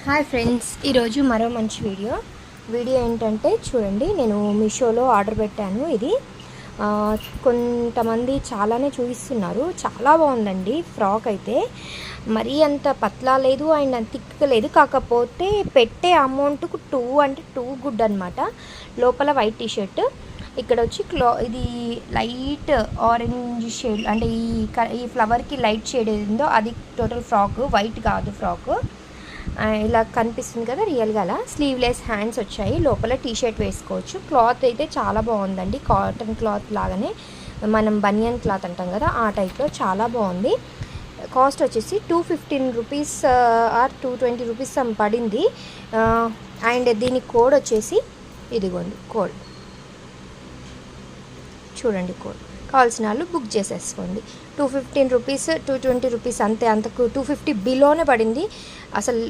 Hi friends, ఈరోజు మరో మంచి వీడియో ఏంటంటే చూడండి, నేను మీషోలో ఆర్డర్ పెట్టాను. ఇది కొంతమంది చాలానే చూపిస్తున్నారు. చాలా బాగుందండి ఫ్రాక్ అయితే. మరీ అంత పత్లా లేదు అండ్ అంత థిక్ లేదు. కాకపోతే పెట్టే అమౌంట్కు టూ గుడ్ అనమాట. లోపల వైట్ టీషర్ట్, ఇక్కడ వచ్చి ఇది లైట్ ఆరెంజ్ షేడ్, అంటే ఈ ఫ్లవర్కి లైట్ షేడ్ ఏదో అది టోటల్ ఫ్రాక్, వైట్ కాదు ఫ్రాక్. ఇలా కనిపిస్తుంది కదా, రియల్గా అలా. స్లీవ్లెస్ హ్యాండ్స్ వచ్చాయి. లోపల టీషర్ట్ వేసుకోవచ్చు. క్లాత్ అయితే చాలా బాగుందండి. కాటన్ క్లాత్ లాగానే, మనం బనియన్ క్లాత్ అంటాం కదా, ఆ టైప్లో చాలా బాగుంది. కాస్ట్ వచ్చేసి 215 రూపీస్ ఆర్ 220 రూపీస్ పడింది. అండ్ దీని కోడ్ వచ్చేసి ఇదిగోండి కోడ్, చూడండి కోడ్. కావాల్సిన వాళ్ళు బుక్ చేసేసుకోండి. 215 రూపీస్ 220 రూపీస్ అంతే, అంతకు 250 బిలోనే పడింది అసలు.